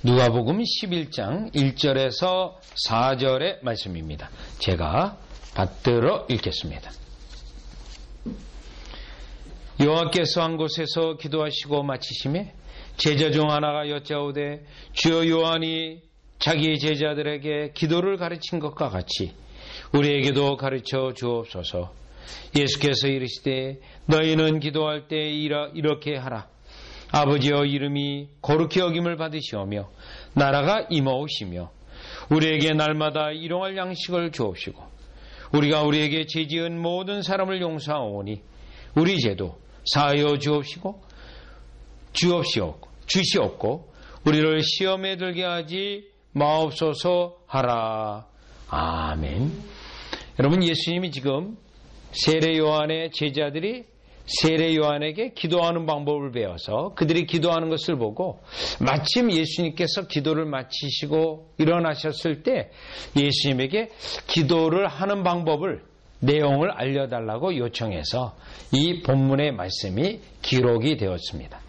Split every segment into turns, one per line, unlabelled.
누가복음 11장 1절에서 4절의 말씀입니다. 제가 받들어 읽겠습니다. 여호와께서 한 곳에서 기도하시고 마치심에 제자 중 하나가 여짜오되 주여 요한이 자기 제자들에게 기도를 가르친 것과 같이 우리에게도 가르쳐 주옵소서. 예수께서 이르시되 너희는 기도할 때 이렇게 하라. 아버지여 이름이 거룩히 여김을 받으시오며 나라가 임하오시며 우리에게 날마다 일용할 양식을 주옵시고 우리가 우리에게 죄지은 모든 사람을 용서하오니 우리 죄도 사하여 주시옵고 우리를 시험에 들게 하지 마옵소서 하라. 아멘. 여러분, 예수님이 지금 세례 요한의 제자들이 세례 요한에게 기도하는 방법을 배워서 그들이 기도하는 것을 보고 마침 예수님께서 기도를 마치시고 일어나셨을 때 예수님에게 기도를 하는 방법을 내용을 알려달라고 요청해서 이 본문의 말씀이 기록이 되었습니다.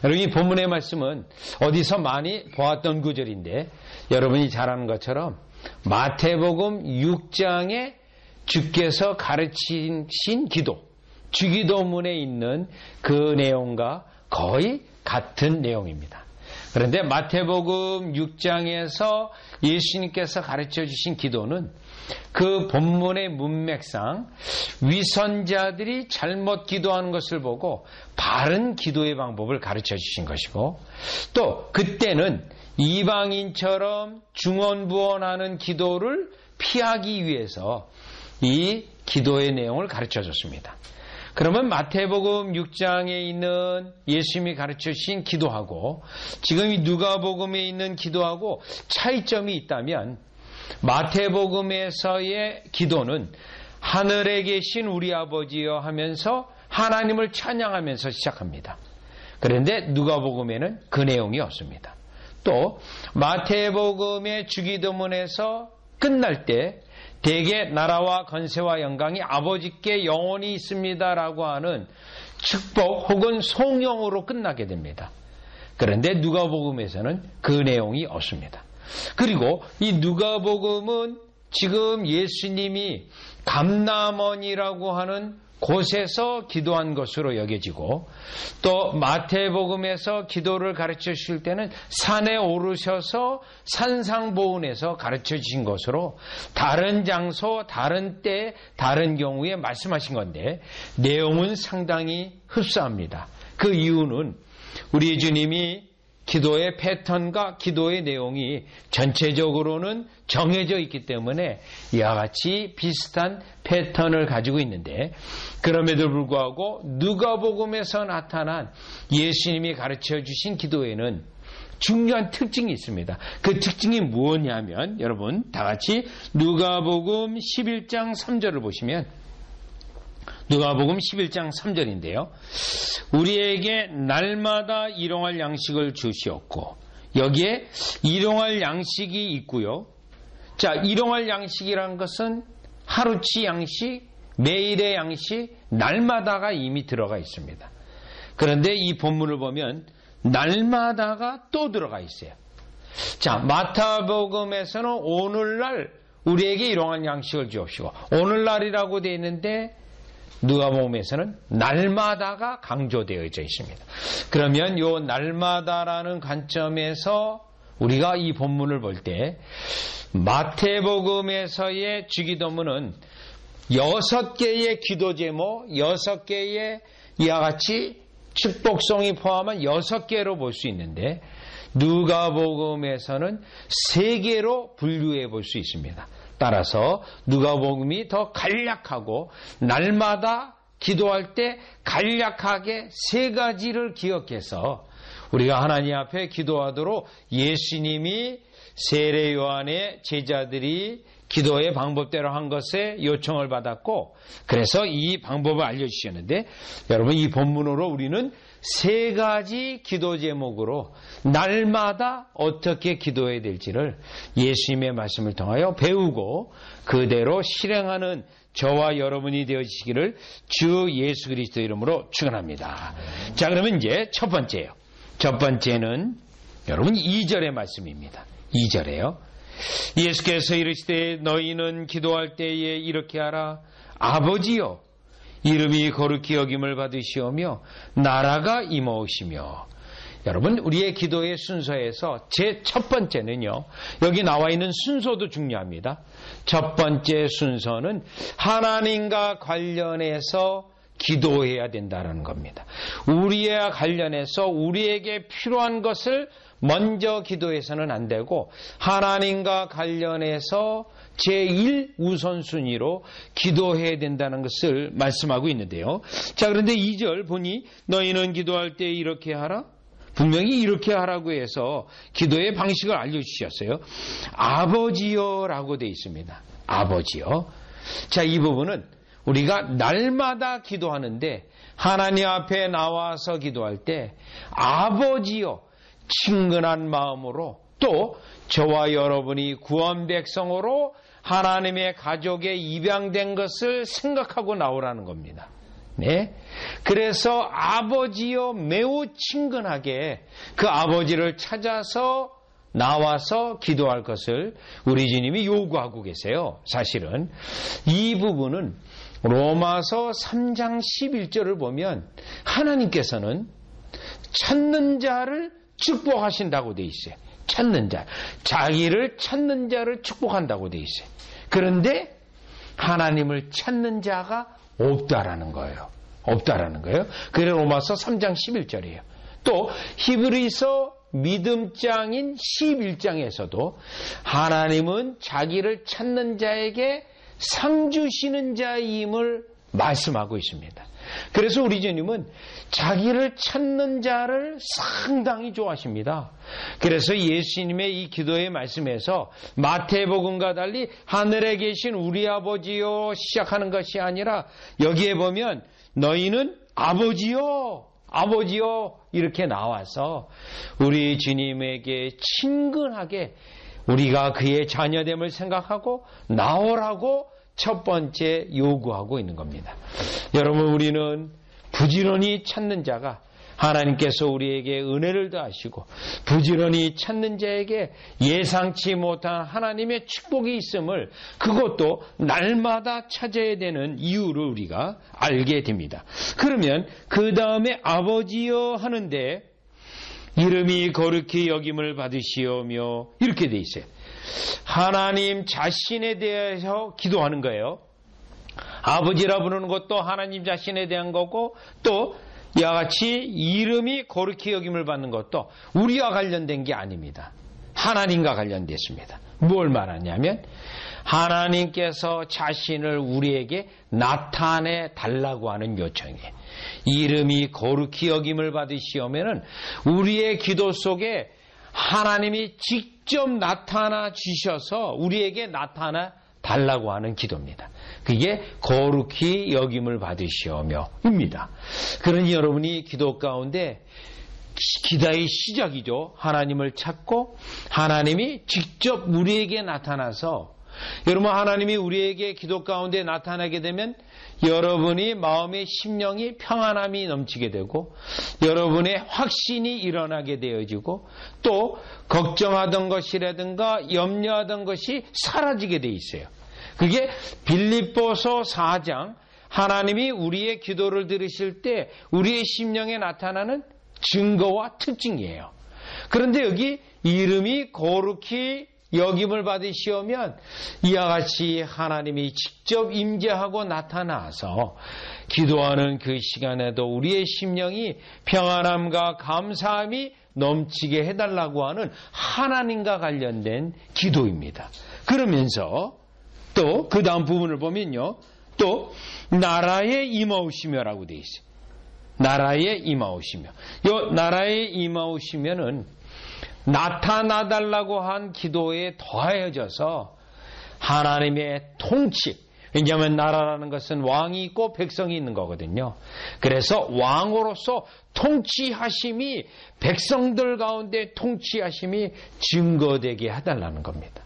여러분, 이 본문의 말씀은 어디서 많이 보았던 구절인데 여러분이 잘 아는 것처럼 마태복음 6장에 주께서 가르치신 기도, 주기도문에 있는 그 내용과 거의 같은 내용입니다. 그런데 마태복음 6장에서 예수님께서 가르쳐 주신 기도는 그 본문의 문맥상 위선자들이 잘못 기도하는 것을 보고 바른 기도의 방법을 가르쳐 주신 것이고, 또 그때는 이방인처럼 중언부언하는 기도를 피하기 위해서 이 기도의 내용을 가르쳐 줬습니다. 그러면 마태복음 6장에 있는 예수님이 가르쳐 주신 기도하고 지금 이 누가복음에 있는 기도하고 차이점이 있다면, 마태복음에서의 기도는 하늘에 계신 우리 아버지여 하면서 하나님을 찬양하면서 시작합니다. 그런데 누가복음에는 그 내용이 없습니다. 또 마태복음의 주기도문에서 끝날 때 대개 나라와 건세와 영광이 아버지께 영원히 있습니다라고 하는 축복 혹은 송영으로 끝나게 됩니다. 그런데 누가복음에서는 그 내용이 없습니다. 그리고 이 누가복음은 지금 예수님이 감람원이라고 하는 곳에서 기도한 것으로 여겨지고, 또 마태복음에서 기도를 가르쳐 주실 때는 산에 오르셔서 산상보훈에서 가르쳐 주신 것으로 다른 장소, 다른 때, 다른 경우에 말씀하신 건데 내용은 상당히 흡사합니다. 그 이유는 우리 주님이 기도의 패턴과 기도의 내용이 전체적으로는 정해져 있기 때문에 이와 같이 비슷한 패턴을 가지고 있는데, 그럼에도 불구하고 누가복음에서 나타난 예수님이 가르쳐 주신 기도에는 중요한 특징이 있습니다. 그 특징이 무엇이냐면, 여러분 다 같이 누가복음 11장 3절을 보시면, 누가복음 11장 3절인데요. 우리에게 날마다 일용할 양식을 주시옵고, 여기에 일용할 양식이 있고요. 자, 일용할 양식이란 것은 하루치 양식, 매일의 양식, 날마다가 이미 들어가 있습니다. 그런데 이 본문을 보면 날마다가 또 들어가 있어요. 자, 마태복음에서는 오늘날 우리에게 일용할 양식을 주옵시고, 오늘날이라고 되어 있는데 누가복음에서는 날마다가 강조되어져 있습니다. 그러면 이 날마다라는 관점에서 우리가 이 본문을 볼 때 마태복음에서의 주기도문은 6개의 기도 제목, 6개의 이와 같이 축복송이 포함한 6개로 볼 수 있는데, 누가복음에서는 3개로 분류해 볼 수 있습니다. 따라서 누가복음이 더 간략하고 날마다 기도할 때 간략하게 3가지를 기억해서 우리가 하나님 앞에 기도하도록 예수님이 세례 요한의 제자들이 기도의 방법대로 한 것에 요청을 받았고, 그래서 이 방법을 알려주셨는데, 여러분 이 본문으로 우리는 3가지 기도 제목으로 날마다 어떻게 기도해야 될지를 예수님의 말씀을 통하여 배우고 그대로 실행하는 저와 여러분이 되어지시기를 주 예수 그리스도 이름으로 축원합니다. 자, 그러면 이제 첫 번째예요. 첫 번째는 여러분 2절의 말씀입니다. 2절에요. 예수께서 이르시되 너희는 기도할 때에 이렇게 하라. 아버지여 이름이 거룩히 여김을 받으시오며 나라가 임하오시며. 여러분 우리의 기도의 순서에서 제 첫 번째는요. 여기 나와 있는 순서도 중요합니다. 첫 번째 순서는 하나님과 관련해서 기도해야 된다는 겁니다. 우리와 관련해서 우리에게 필요한 것을 먼저 기도해서는 안 되고 하나님과 관련해서 제1 우선순위로 기도해야 된다는 것을 말씀하고 있는데요. 자, 그런데 2절 보니 너희는 기도할 때 이렇게 하라. 분명히 이렇게 하라고 해서 기도의 방식을 알려주셨어요. 아버지여라고 되어 있습니다. 아버지여. 자, 이 부분은 우리가 날마다 기도하는데 하나님 앞에 나와서 기도할 때 아버지여 친근한 마음으로 또 저와 여러분이 구원 백성으로 하나님의 가족에 입양된 것을 생각하고 나오라는 겁니다. 네. 그래서 아버지여 매우 친근하게 그 아버지를 찾아서 나와서 기도할 것을 우리 주님이 요구하고 계세요. 사실은 이 부분은 로마서 3장 11절을 보면 하나님께서는 찾는 자를 축복하신다고 돼 있어요. 찾는 자. 자기를 찾는 자를 축복한다고 돼 있어요. 그런데 하나님을 찾는 자가 없다라는 거예요. 없다라는 거예요. 그게 로마서 3장 11절이에요. 또 히브리서 믿음장인 11장에서도 하나님은 자기를 찾는 자에게 상 주시는 자임을 말씀하고 있습니다. 그래서 우리 주님은 자기를 찾는 자를 상당히 좋아하십니다. 그래서 예수님의 이 기도의 말씀에서 마태복음과 달리 하늘에 계신 우리 아버지요 시작하는 것이 아니라 여기에 보면 너희는 아버지요 아버지요 이렇게 나와서 우리 주님에게 친근하게 우리가 그의 자녀됨을 생각하고 나오라고 첫 번째 요구하고 있는 겁니다. 여러분 우리는 부지런히 찾는 자가 하나님께서 우리에게 은혜를 더하시고 부지런히 찾는 자에게 예상치 못한 하나님의 축복이 있음을 그것도 날마다 찾아야 되는 이유를 우리가 알게 됩니다. 그러면 그 다음에 아버지여 하는데 이름이 거룩히 여김을 받으시오며 이렇게 돼 있어요. 하나님 자신에 대해서 기도하는 거예요. 아버지라 부르는 것도 하나님 자신에 대한 거고 또 이와 같이 이름이 거룩히 여김을 받는 것도 우리와 관련된 게 아닙니다. 하나님과 관련됐습니다. 뭘 말하냐면 하나님께서 자신을 우리에게 나타내 달라고 하는 요청이에요. 이름이 거룩히 여김을 받으시오면은 우리의 기도 속에 하나님이 직접 나타나 주셔서 우리에게 나타나 달라고 하는 기도입니다. 그게 거룩히 여김을 받으시오며입니다. 그러니 여러분이 기도 가운데 기도의 시작이죠. 하나님을 찾고 하나님이 직접 우리에게 나타나서 여러분 하나님이 우리에게 기도 가운데 나타나게 되면 여러분이 마음의 심령이 평안함이 넘치게 되고 여러분의 확신이 일어나게 되어지고 또 걱정하던 것이라든가 염려하던 것이 사라지게 돼 있어요. 그게 빌립보서 4장 하나님이 우리의 기도를 들으실 때 우리의 심령에 나타나는 증거와 특징이에요. 그런데 여기 이름이 거룩히 여김을 받으시오면 이와 같이 하나님이 직접 임재하고 나타나서 기도하는 그 시간에도 우리의 심령이 평안함과 감사함이 넘치게 해달라고 하는 하나님과 관련된 기도입니다. 그러면서 또 그 다음 부분을 보면요. 또 나라에 임하오시며라고 되어 있어요. 나라에 임하오시며. 이 나라에 임하오시면은 나타나달라고 한 기도에 더해져서 하나님의 통치. 왜냐하면 나라라는 것은 왕이 있고 백성이 있는 거거든요. 그래서 왕으로서 통치하심이 백성들 가운데 통치하심이 증거되게 해달라는 겁니다.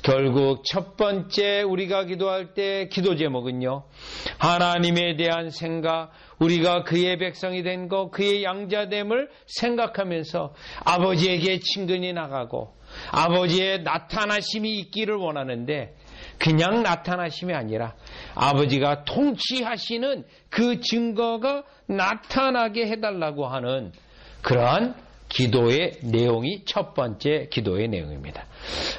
결국 첫 번째 우리가 기도할 때 기도 제목은요, 하나님에 대한 생각, 우리가 그의 백성이 된 것, 그의 양자됨을 생각하면서 아버지에게 친근히 나가고 아버지의 나타나심이 있기를 원하는데, 그냥 나타나심이 아니라 아버지가 통치하시는 그 증거가 나타나게 해달라고 하는 그러한 기도의 내용이 첫 번째 기도의 내용입니다.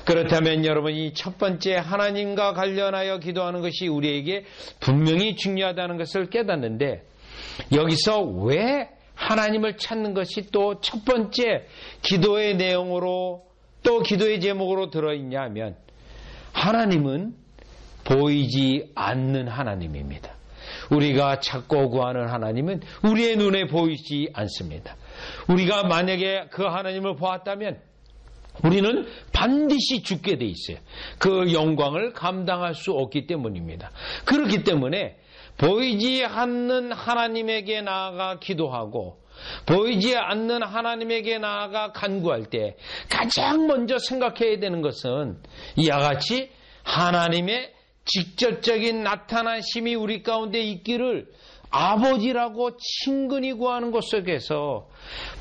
그렇다면 여러분이 첫 번째 하나님과 관련하여 기도하는 것이 우리에게 분명히 중요하다는 것을 깨닫는데, 여기서 왜 하나님을 찾는 것이 또 첫 번째 기도의 내용으로 또 기도의 제목으로 들어있냐 하면, 하나님은 보이지 않는 하나님입니다. 우리가 찾고 구하는 하나님은 우리의 눈에 보이지 않습니다. 우리가 만약에 그 하나님을 보았다면 우리는 반드시 죽게 돼 있어요. 그 영광을 감당할 수 없기 때문입니다. 그렇기 때문에 보이지 않는 하나님에게 나아가 기도하고 보이지 않는 하나님에게 나아가 간구할 때 가장 먼저 생각해야 되는 것은 이와 같이 하나님의 직접적인 나타나심이 우리 가운데 있기를 아버지라고 친근히 구하는 것 속에서,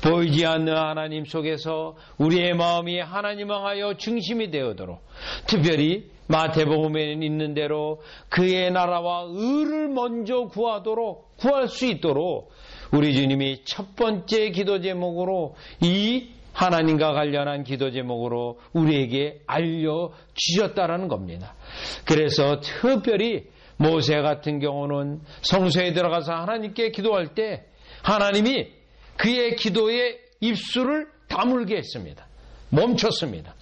보이지 않는 하나님 속에서 우리의 마음이 하나님 향하여 중심이 되어도록, 특별히 마태복음에 있는 대로 그의 나라와 의를 먼저 구할 수 있도록 우리 주님이 첫 번째 기도 제목으로, 이 하나님과 관련한 기도 제목으로 우리에게 알려주셨다라는 겁니다. 그래서 특별히 모세 같은 경우는 성소에 들어가서 하나님께 기도할 때 하나님이 그의 기도에 입술을 다물게 했습니다. 멈췄습니다.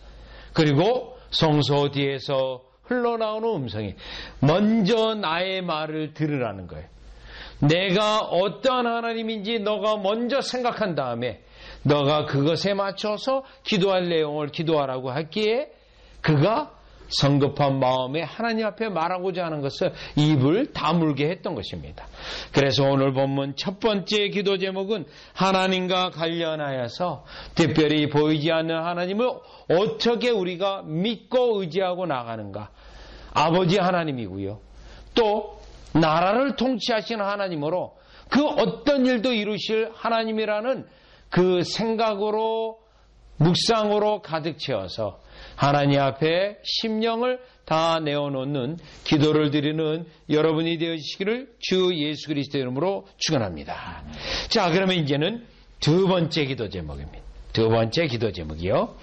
그리고 성소 뒤에서 흘러나오는 음성이 먼저 나의 말을 들으라는 거예요. 내가 어떠한 하나님인지 너가 먼저 생각한 다음에 너가 그것에 맞춰서 기도할 내용을 기도하라고 하기에, 그가 성급한 마음에 하나님 앞에 말하고자 하는 것을 입을 다물게 했던 것입니다. 그래서 오늘 본문 첫 번째 기도 제목은 하나님과 관련하여서 특별히 보이지 않는 하나님을 어떻게 우리가 믿고 의지하고 나가는가. 아버지 하나님이고요, 또 나라를 통치하시는 하나님으로 그 어떤 일도 이루실 하나님이라는 그 생각으로, 묵상으로 가득 채워서 하나님 앞에 심령을 다 내어놓는 기도를 드리는 여러분이 되어주시기를 주 예수 그리스도의 이름으로 축원합니다. 자, 그러면 이제는 두 번째 기도 제목입니다. 두 번째 기도 제목이요.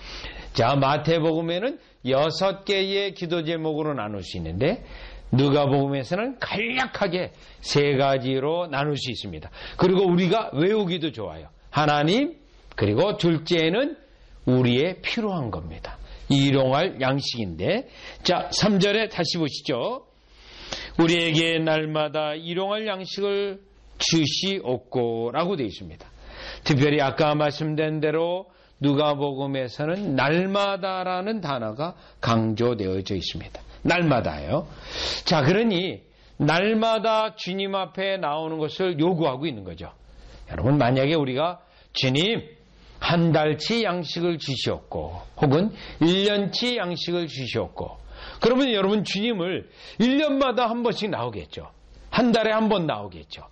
자, 마태복음에는 6개의 기도 제목으로 나눌 수 있는데, 누가복음에서는 간략하게 3가지로 나눌 수 있습니다. 그리고 우리가 외우기도 좋아요. 하나님, 그리고 둘째는 우리의 필요한 겁니다. 일용할 양식인데, 자, 3절에 다시 보시죠. 우리에게 날마다 일용할 양식을 주시옵고 라고 되어 있습니다. 특별히 아까 말씀된 대로 누가복음에서는 날마다라는 단어가 강조되어져 있습니다. 날마다요. 자, 그러니 날마다 주님 앞에 나오는 것을 요구하고 있는 거죠. 여러분, 만약에 우리가 주님 한 달치 양식을 주시옵고 혹은 1년치 양식을 주시옵고, 그러면 여러분 주님을 1년마다 한 번씩 나오겠죠. 한 달에 한 번 나오겠죠.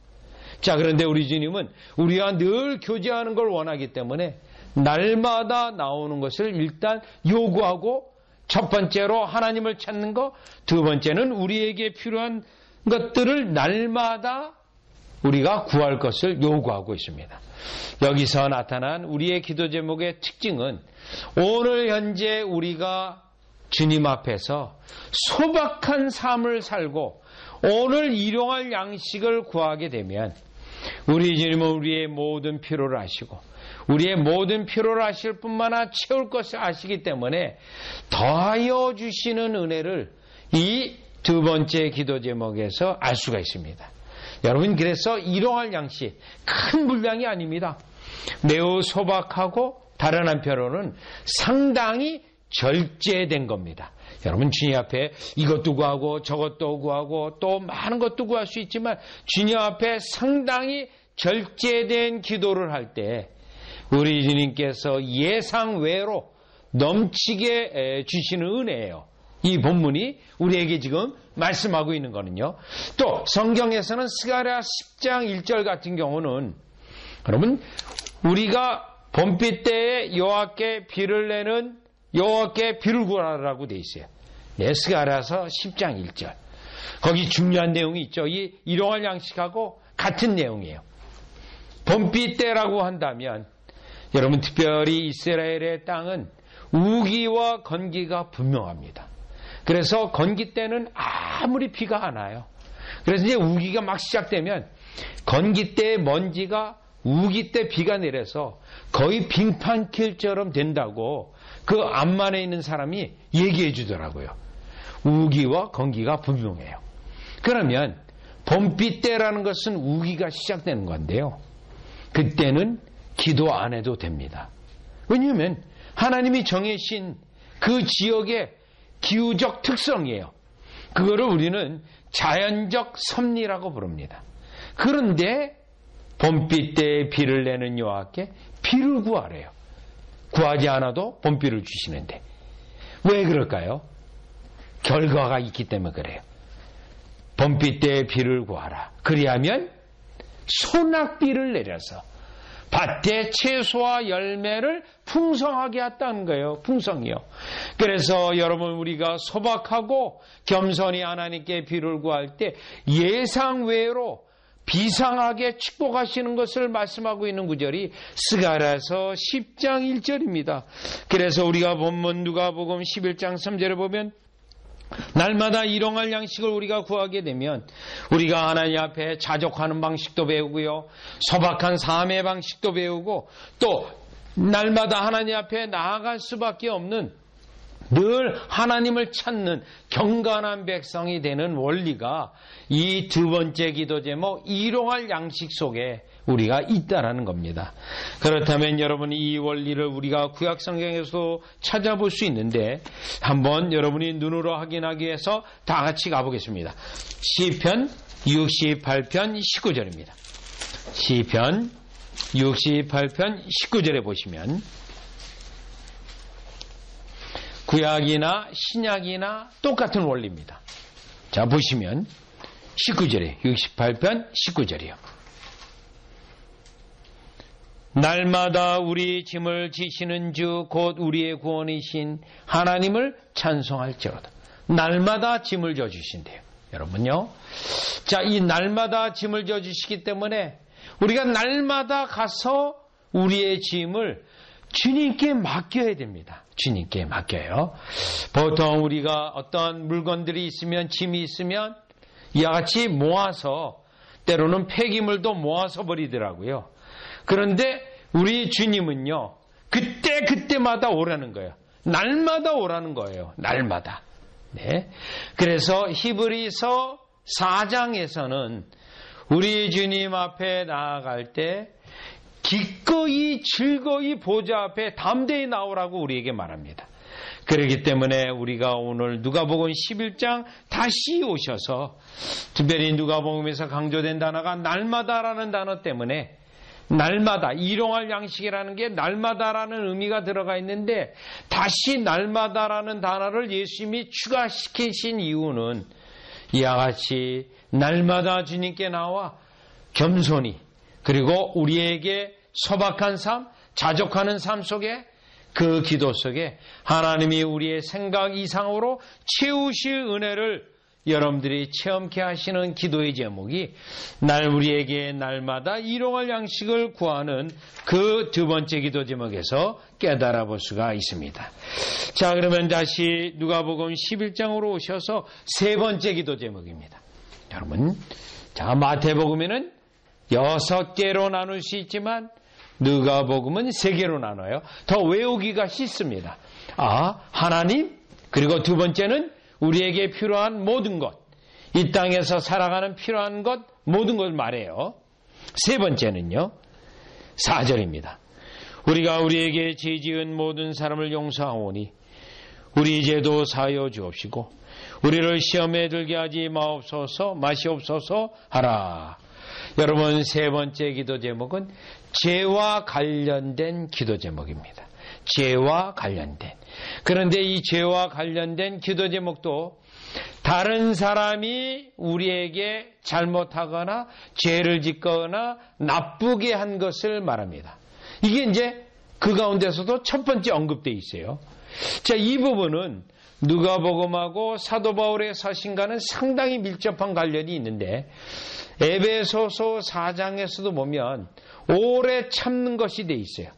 자, 그런데 우리 주님은 우리와 늘 교제하는 걸 원하기 때문에 날마다 나오는 것을 일단 요구하고, 첫 번째로 하나님을 찾는 것, 두 번째는 우리에게 필요한 것들을 날마다 우리가 구할 것을 요구하고 있습니다. 여기서 나타난 우리의 기도 제목의 특징은, 오늘 현재 우리가 주님 앞에서 소박한 삶을 살고 오늘 일용할 양식을 구하게 되면 우리 주님은 우리의 모든 필요를 아시고 우리의 모든 필요를 아실 뿐만 아니라 채울 것을 아시기 때문에 더하여 주시는 은혜를 이 두 번째 기도 제목에서 알 수가 있습니다. 여러분, 그래서 일용할 양식, 큰 분량이 아닙니다. 매우 소박하고 다른 한편으로는 상당히 절제된 겁니다. 여러분, 주님 앞에 이것도 구하고 저것도 구하고 또 많은 것도 구할 수 있지만 주님 앞에 상당히 절제된 기도를 할 때 우리 주님께서 예상 외로 넘치게 주시는 은혜예요. 이 본문이 우리에게 지금 말씀하고 있는 거는요. 또 성경에서는 스가랴 10장 1절 같은 경우는 여러분 우리가 봄비 때에 여호와께 비를 내는 여호와께 비를 구하라고 돼 있어요. 네, 스가랴서 10장 1절. 거기 중요한 내용이 있죠. 이 일용할 양식하고 같은 내용이에요. 봄비 때라고 한다면 여러분 특별히 이스라엘의 땅은 우기와 건기가 분명합니다. 그래서 건기 때는 아무리 비가 안 와요. 그래서 이제 우기가 막 시작되면 건기 때의 먼지가 우기 때 비가 내려서 거의 빙판길처럼 된다고 그 암만에 있는 사람이 얘기해 주더라고요. 우기와 건기가 분명해요. 그러면 봄비 때라는 것은 우기가 시작되는 건데요. 그때는 기도 안 해도 됩니다. 왜냐하면 하나님이 정해신 그 지역의 기후적 특성이에요. 그거를 우리는 자연적 섭리라고 부릅니다. 그런데 봄비 때에 비를 내는 여호와께 비를 구하래요. 구하지 않아도 봄비를 주시는데 왜 그럴까요? 결과가 있기 때문에 그래요. 봄비 때에 비를 구하라. 그리하면 소낙비를 내려서 밭에 채소와 열매를 풍성하게 했다는 거예요. 풍성이요. 그래서 여러분 우리가 소박하고 겸손히 하나님께 비를 구할 때 예상외로 비상하게 축복하시는 것을 말씀하고 있는 구절이 스가랴서 10장 1절입니다. 그래서 우리가 본문 누가복음 11장 3절에 보면 날마다 일용할 양식을 우리가 구하게 되면 우리가 하나님 앞에 자족하는 방식도 배우고요. 소박한 삶의 방식도 배우고 또 날마다 하나님 앞에 나아갈 수밖에 없는 늘 하나님을 찾는 경건한 백성이 되는 원리가 이 두 번째 기도 제목 일용할 양식 속에 우리가 있다라는 겁니다. 그렇다면 여러분 이 원리를 우리가 구약 성경에서도 찾아볼 수 있는데 한번 여러분이 눈으로 확인하기 위해서 다 같이 가보겠습니다. 시편 68편 19절입니다. 시편 68편 19절에 보시면 구약이나 신약이나 똑같은 원리입니다. 자 보시면 19절에 68편 19절이요. 날마다 우리 짐을 지시는 주 곧 우리의 구원이신 하나님을 찬송할지로다. 날마다 짐을 져주신대요. 여러분요. 자, 이 날마다 짐을 져주시기 때문에 우리가 날마다 가서 우리의 짐을 주님께 맡겨야 됩니다. 주님께 맡겨요. 보통 우리가 어떤 물건들이 있으면 짐이 있으면 이와 같이 모아서 때로는 폐기물도 모아서 버리더라고요. 그런데 우리 주님은요. 그때마다 오라는 거예요. 날마다 오라는 거예요. 날마다. 네. 그래서 히브리서 4장에서는 우리 주님 앞에 나아갈 때 기꺼이 즐거이 보좌 앞에 담대히 나오라고 우리에게 말합니다. 그렇기 때문에 우리가 오늘 누가복음 11장 다시 오셔서 특별히 누가복음에서 강조된 단어가 날마다라는 단어 때문에 날마다 일용할 양식이라는 게 날마다라는 의미가 들어가 있는데 다시 날마다라는 단어를 예수님이 추가시키신 이유는 이와 같이 날마다 주님께 나와 겸손히 그리고 우리에게 소박한 삶, 자족하는 삶 속에 그 기도 속에 하나님이 우리의 생각 이상으로 채우실 은혜를 여러분들이 체험케 하시는 기도의 제목이 우리에게 날마다 일용할 양식을 구하는 그 두 번째 기도 제목에서 깨달아 볼 수가 있습니다. 자, 그러면 다시 누가복음 11장으로 오셔서 세 번째 기도 제목입니다. 여러분, 자, 마태복음에는 6개로 나눌 수 있지만 누가복음은 3개로 나눠요. 더 외우기가 쉽습니다. 하나님, 그리고 두 번째는 우리에게 필요한 모든 것, 이 땅에서 살아가는 필요한 것, 모든 걸 말해요. 세 번째는요, 4절입니다. 우리가 우리에게 죄지은 모든 사람을 용서하오니 우리 죄도 사하여 주옵시고 우리를 시험에 들게 하지 마시옵소서 하라. 여러분, 세 번째 기도 제목은 죄와 관련된 기도 제목입니다. 죄와 관련된. 그런데 이 죄와 관련된 기도 제목도 다른 사람이 우리에게 잘못하거나 죄를 짓거나 나쁘게 한 것을 말합니다. 이게 이제 그 가운데서도 첫 번째 언급되어 있어요. 자, 이 부분은 누가복음하고 사도 바울의 서신과는 상당히 밀접한 관련이 있는데 에베소서 4장에서도 보면 오래 참는 것이 돼 있어요.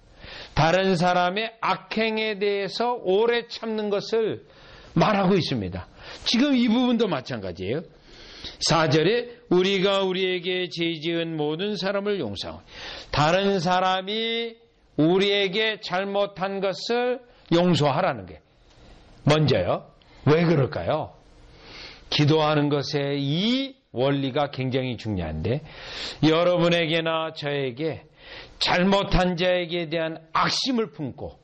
다른 사람의 악행에 대해서 오래 참는 것을 말하고 있습니다. 지금 이 부분도 마찬가지예요. 4절에 우리가 우리에게 죄 지은 모든 사람을 용서하고, 다른 사람이 우리에게 잘못한 것을 용서하라는 게 먼저요. 왜 그럴까요? 기도하는 것에 이 원리가 굉장히 중요한데, 여러분에게나 저에게 잘못한 자에게 대한 악심을 품고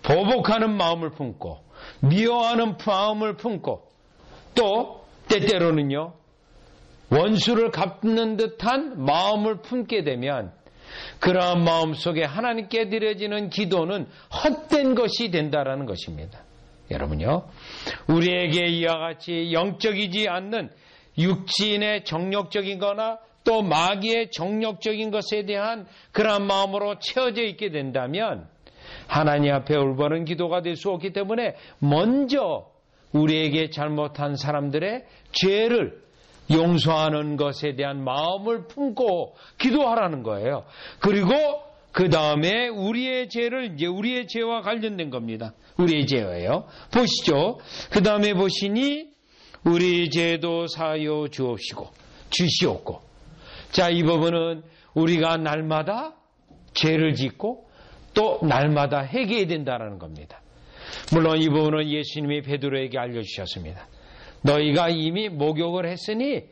보복하는 마음을 품고 미워하는 마음을 품고 또 때때로는요 원수를 갚는 듯한 마음을 품게 되면 그러한 마음 속에 하나님께 드려지는 기도는 헛된 것이 된다라는 것입니다. 여러분요, 우리에게 이와 같이 영적이지 않는 육신의 정욕적인 거나 또 마귀의 정욕적인 것에 대한 그러한 마음으로 채워져 있게 된다면 하나님 앞에 올바른 기도가 될 수 없기 때문에 먼저 우리에게 잘못한 사람들의 죄를 용서하는 것에 대한 마음을 품고 기도하라는 거예요. 그리고 그 다음에 우리의 죄를 이제 우리의 죄와 관련된 겁니다. 우리의 죄예요. 보시죠. 그 다음에 보시니 우리 죄도 사하여 주시옵고. 자, 이 부분은 우리가 날마다 죄를 짓고 또 날마다 회개해야 된다는 겁니다. 물론 이 부분은 예수님이 베드로에게 알려주셨습니다. 너희가 이미 목욕을 했으니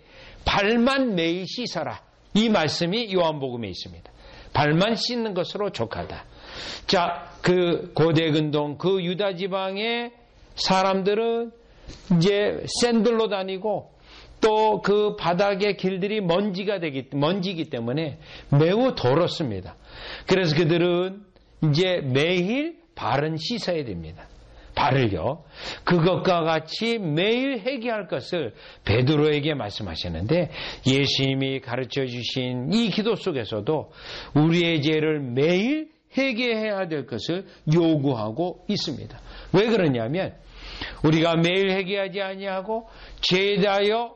발만 매일 씻어라. 이 말씀이 요한복음에 있습니다. 발만 씻는 것으로 족하다. 자, 그 고대 근동 그 유다 지방의 사람들은 이제 샌들로 다니고 또 그 바닥의 길들이 먼지기 때문에 매우 더럽습니다. 그래서 그들은 이제 매일 발은 씻어야 됩니다. 발을요. 그것과 같이 매일 회개할 것을 베드로에게 말씀하셨는데 예수님이 가르쳐 주신 이 기도 속에서도 우리의 죄를 매일 회개해야 될 것을 요구하고 있습니다. 왜 그러냐면 우리가 매일 회개하지 아니하고 죄에 대하여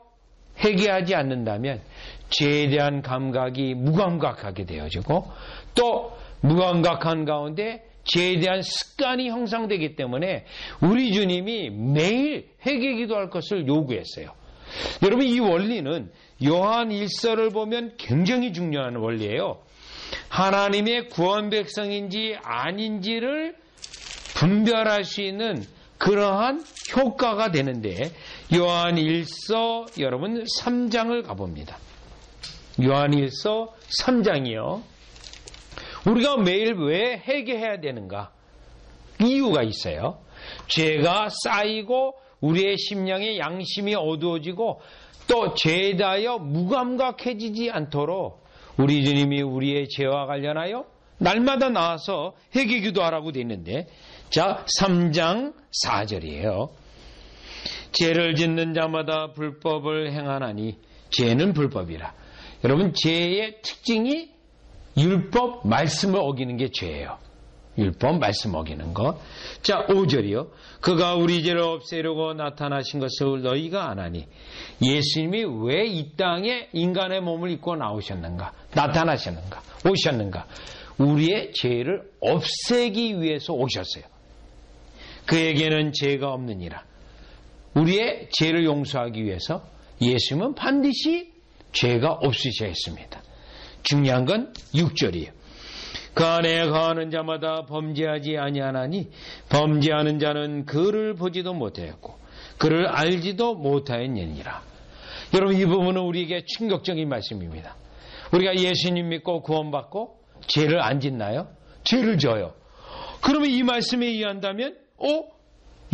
회개하지 않는다면 죄에 대한 감각이 무감각하게 되어지고 또 무감각한 가운데 죄에 대한 습관이 형성되기 때문에 우리 주님이 매일 회개 기도할 것을 요구했어요. 여러분, 이 원리는 요한 1서를 보면 굉장히 중요한 원리예요. 하나님의 구원 백성인지 아닌지를 분별할 수 있는 그러한 효과가 되는데 요한 1서 여러분 3장을 가봅니다. 요한 1서 3장이요. 우리가 매일 왜 회개해야 되는가? 이유가 있어요. 죄가 쌓이고 우리의 심령의 양심이 어두워지고 또 죄에 대하여 무감각해지지 않도록 우리 주님이 우리의 죄와 관련하여 날마다 나와서 회개 기도하라고 되어 있는데, 자, 3장 4절이에요. 죄를 짓는 자마다 불법을 행하나니 죄는 불법이라. 여러분, 죄의 특징이 율법 말씀을 어기는 게 죄예요. 율법 말씀 어기는 것. 자, 5절이요. 그가 우리 죄를 없애려고 나타나신 것을 너희가 아나니. 예수님이 왜 이 땅에 인간의 몸을 입고 나오셨는가? 나타나셨는가? 오셨는가? 우리의 죄를 없애기 위해서 오셨어요. 그에게는 죄가 없느니라. 우리의 죄를 용서하기 위해서 예수님은 반드시 죄가 없으셔야 했습니다. 중요한 건 6절이에요. 그 안에 거하는 자마다 범죄하지 아니하나니 범죄하는 자는 그를 보지도 못하였고 그를 알지도 못하였느니라. 여러분, 이 부분은 우리에게 충격적인 말씀입니다. 우리가 예수님 믿고 구원받고 죄를 안 짓나요? 죄를 져요. 그러면 이 말씀에 의한다면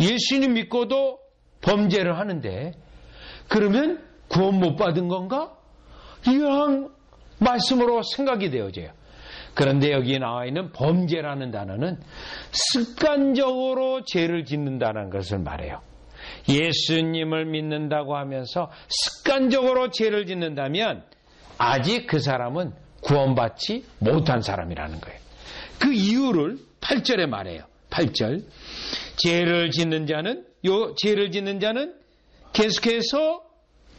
예수님 믿고도 범죄를 하는데 그러면 구원 못 받은 건가? 이러한 말씀으로 생각이 되어져요. 그런데 여기 나와 있는 범죄라는 단어는 습관적으로 죄를 짓는다는 것을 말해요. 예수님을 믿는다고 하면서 습관적으로 죄를 짓는다면 아직 그 사람은 구원받지 못한 사람이라는 거예요. 그 이유를 8절에 말해요. 8절. 죄를 짓는 자는 계속해서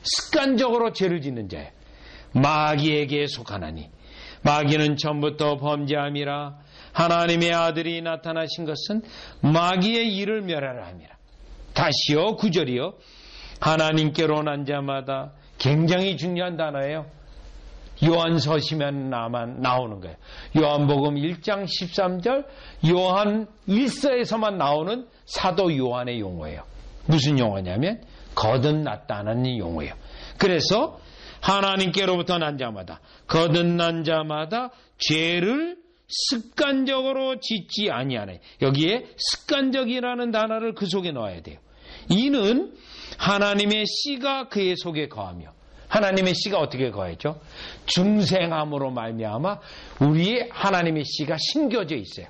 습관적으로 죄를 짓는 자예요. 마귀에게 속하나니 마귀는 처음부터 범죄함이라 하나님의 아들이 나타나신 것은 마귀의 일을 멸하라 함이라. 다시요 9절이요. 하나님께로 난 자마다 굉장히 중요한 단어예요. 요한서시면 나오는 거예요. 요한복음 1장 13절 요한 1서에서만 나오는 사도 요한의 용어예요. 무슨 용어냐면 거듭났다는 용어예요. 그래서 하나님께로부터 난 자마다 거듭난 자마다 죄를 습관적으로 짓지 아니하네. 여기에 습관적이라는 단어를 그 속에 넣어야 돼요. 이는 하나님의 씨가 그의 속에 거하며 하나님의 씨가 어떻게 거했죠? 중생함으로 말미암아 우리의 하나님의 씨가 심겨져 있어요.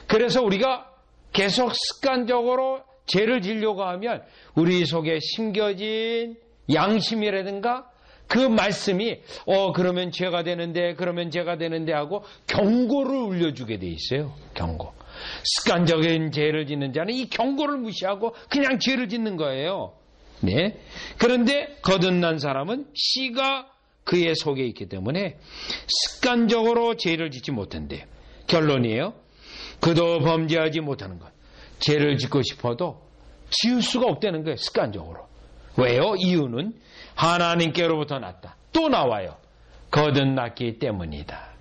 그래서 우리가 계속 습관적으로 죄를 지려고 하면 우리 속에 심겨진 양심이라든가 그 말씀이 그러면 죄가 되는데 하고 경고를 울려주게 돼 있어요. 경고. 습관적인 죄를 짓는 자는 이 경고를 무시하고 그냥 죄를 짓는 거예요. 네. 그런데 거듭난 사람은 씨가 그의 속에 있기 때문에 습관적으로 죄를 짓지 못한대요. 결론이에요. 그도 범죄하지 못하는 것. 죄를 짓고 싶어도 지을 수가 없다는 거예요. 습관적으로. 왜요? 이유는 하나님께로부터 났다. 또 나와요. 거듭났기 때문이다.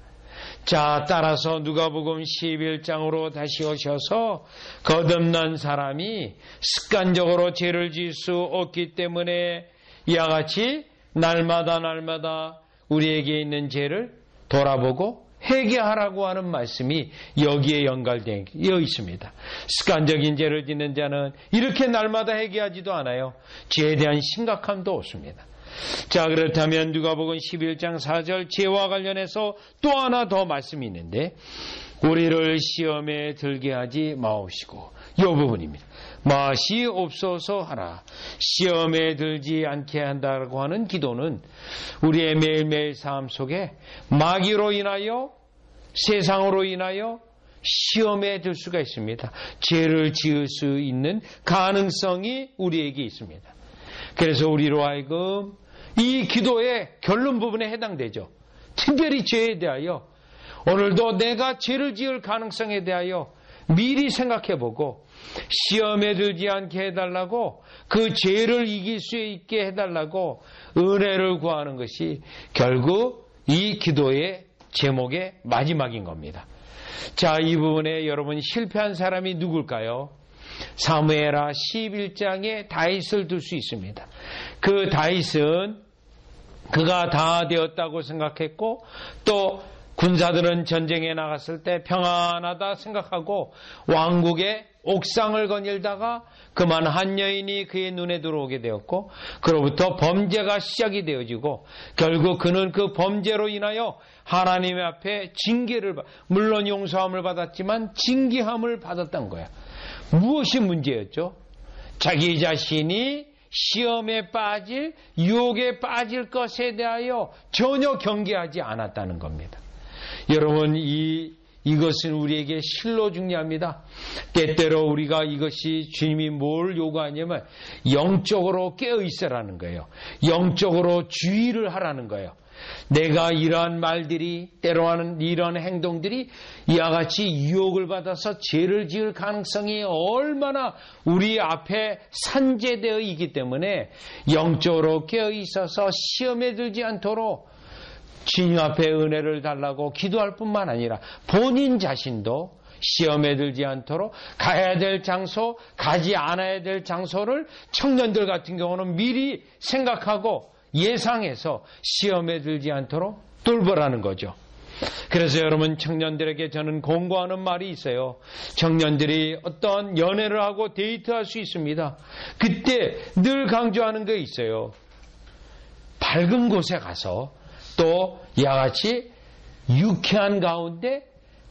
자, 따라서 누가복음 11장으로 다시 오셔서 거듭난 사람이 습관적으로 죄를 지을 수 없기 때문에 이와 같이 날마다 우리에게 있는 죄를 돌아보고 회개하라고 하는 말씀이 여기에 연결되어 있습니다. 습관적인 죄를 짓는 자는 이렇게 날마다 회개하지도 않아요. 죄에 대한 심각함도 없습니다. 자, 그렇다면 누가복음 11장 4절 죄와 관련해서 또 하나 더 말씀이 있는데 우리를 시험에 들게 하지 마옵시고 이 부분입니다. 맛이 없어서 하라. 시험에 들지 않게 한다고 하는 기도는 우리의 매일매일 삶 속에 마귀로 인하여 세상으로 인하여 시험에 들 수가 있습니다. 죄를 지을 수 있는 가능성이 우리에게 있습니다. 그래서 우리로 하여금 이 기도의 결론 부분에 해당되죠. 특별히 죄에 대하여 오늘도 내가 죄를 지을 가능성에 대하여 미리 생각해보고 시험에 들지 않게 해달라고 그 죄를 이길 수 있게 해달라고 은혜를 구하는 것이 결국 이 기도의 제목의 마지막인 겁니다. 자, 이 부분에 여러분 실패한 사람이 누굴까요? 사무엘하 11장에 다윗을 들 수 있습니다. 그 다윗은 그가 다 되었다고 생각했고 또 군사들은 전쟁에 나갔을 때 평안하다 생각하고 왕국의 옥상을 거닐다가 그만 한 여인이 그의 눈에 들어오게 되었고 그로부터 범죄가 시작이 되어지고 결국 그는 그 범죄로 인하여 하나님 앞에 징계를 물론 용서함을 받았지만 징계함을 받았던 거야. 무엇이 문제였죠? 자기 자신이 시험에 빠질 유혹에 빠질 것에 대하여 전혀 경계하지 않았다는 겁니다. 여러분 이것은 우리에게 실로 중요합니다. 때때로 우리가 이것이 주님이 뭘 요구하냐면 영적으로 깨어있으라는 거예요. 영적으로 주의를 하라는 거예요. 내가 이러한 말들이 때로는 이런 행동들이 이와 같이 유혹을 받아서 죄를 지을 가능성이 얼마나 우리 앞에 산재되어 있기 때문에 영적으로 깨어있어서 시험에 들지 않도록 주님 앞에 은혜를 달라고 기도할 뿐만 아니라 본인 자신도 시험에 들지 않도록 가야 될 장소, 가지 않아야 될 장소를 청년들 같은 경우는 미리 생각하고 예상해서 시험에 들지 않도록 돌보라는 거죠. 그래서 여러분 청년들에게 저는 공고하는 말이 있어요. 청년들이 어떤 연애를 하고 데이트할 수 있습니다. 그때 늘 강조하는 게 있어요. 밝은 곳에 가서 또 이와 같이 유쾌한 가운데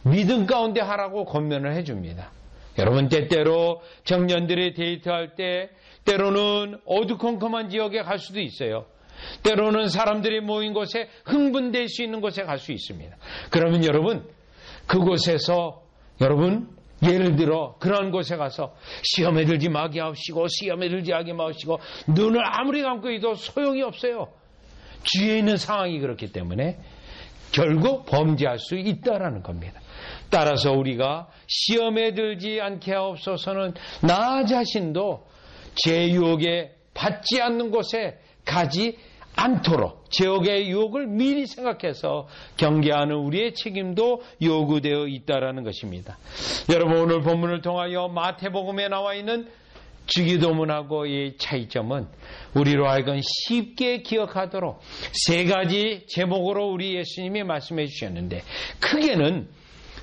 믿음 가운데 하라고 권면을 해줍니다. 여러분, 때때로 청년들이 데이트할 때 때로는 어두컴컴한 지역에 갈 수도 있어요. 때로는 사람들이 모인 곳에 흥분될 수 있는 곳에 갈 수 있습니다. 그러면 여러분, 그곳에서 여러분 예를 들어 그런 곳에 가서 시험에 들지 마게 하시고 시험에 들지 하게 마시고 눈을 아무리 감고 있어도 소용이 없어요. 주위에 있는 상황이 그렇기 때문에 결국 범죄할 수 있다라는 겁니다. 따라서 우리가 시험에 들지 않게 하옵소서는 나 자신도 제 유혹에 받지 않는 곳에 가지 않도록 제옥의 유혹을 미리 생각해서 경계하는 우리의 책임도 요구되어 있다라는 것입니다. 여러분, 오늘 본문을 통하여 마태복음에 나와 있는 주기도문하고의 차이점은 우리로 하여금 쉽게 기억하도록 세 가지 제목으로 우리 예수님이 말씀해 주셨는데, 크게는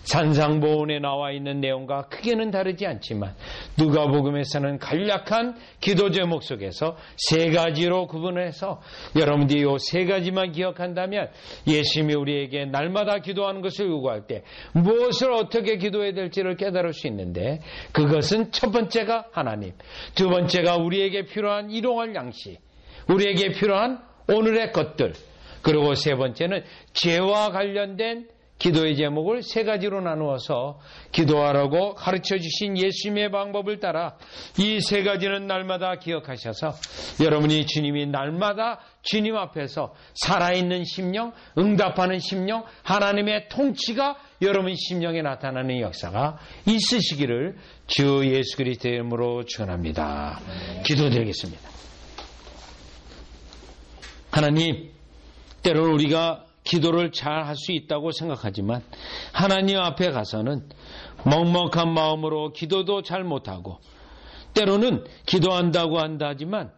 산상보훈에 나와 있는 내용과 크게는 다르지 않지만 누가복음에서는 간략한 기도 제목 속에서 세 가지로 구분해서 여러분들이 이 세 가지만 기억한다면 예수님이 우리에게 날마다 기도하는 것을 요구할 때 무엇을 어떻게 기도해야 될지를 깨달을 수 있는데, 그것은 첫 번째가 하나님, 두 번째가 우리에게 필요한 일용할 양식, 우리에게 필요한 오늘의 것들, 그리고 세 번째는 죄와 관련된 기도의 제목을 세 가지로 나누어서 기도하라고 가르쳐 주신 예수님의 방법을 따라 이 세 가지는 날마다 기억하셔서 여러분이 주님이 날마다 주님 앞에서 살아있는 심령, 응답하는 심령, 하나님의 통치가 여러분 심령에 나타나는 역사가 있으시기를 주 예수 그리스도의 이름으로 축원합니다. 기도드리겠습니다. 하나님, 때로는 우리가 기도를 잘 할 수 있다고 생각하지만 하나님 앞에 가서는 먹먹한 마음으로 기도도 잘 못하고, 때로는 기도한다고 한다지만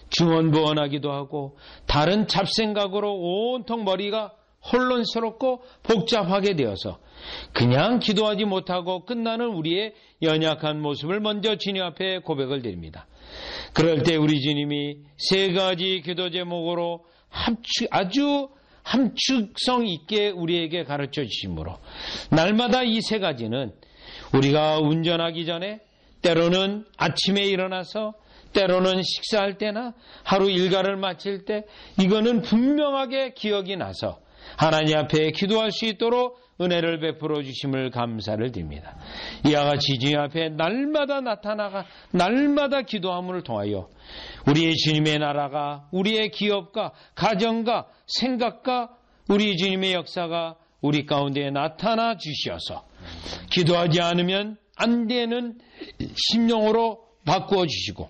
중언부언하기도 하고 다른 잡생각으로 온통 머리가 혼란스럽고 복잡하게 되어서 그냥 기도하지 못하고 끝나는 우리의 연약한 모습을 먼저 주님 앞에 고백을 드립니다. 그럴 때 우리 주님이 세 가지 기도 제목으로 아주 함축성 있게 우리에게 가르쳐 주시므로 날마다 이 세 가지는 우리가 운전하기 전에, 때로는 아침에 일어나서, 때로는 식사할 때나 하루 일과를 마칠 때 이거는 분명하게 기억이 나서 하나님 앞에 기도할 수 있도록 은혜를 베풀어 주심을 감사를 드립니다. 이와 같이 주님 앞에 날마다 나타나가 날마다 기도함을 통하여 우리의 주님의 나라가, 우리의 기업과 가정과 생각과 우리 주님의 역사가 우리 가운데 나타나 주시어서 기도하지 않으면 안 되는 심령으로 바꾸어 주시고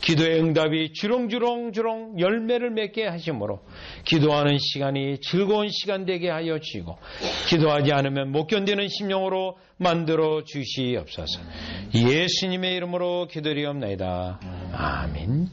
기도의 응답이 주렁주렁 열매를 맺게 하심으로 기도하는 시간이 즐거운 시간 되게 하여 주시고 기도하지 않으면 못 견디는 심령으로 만들어 주시옵소서. 예수님의 이름으로 기도드리옵나이다. 아멘.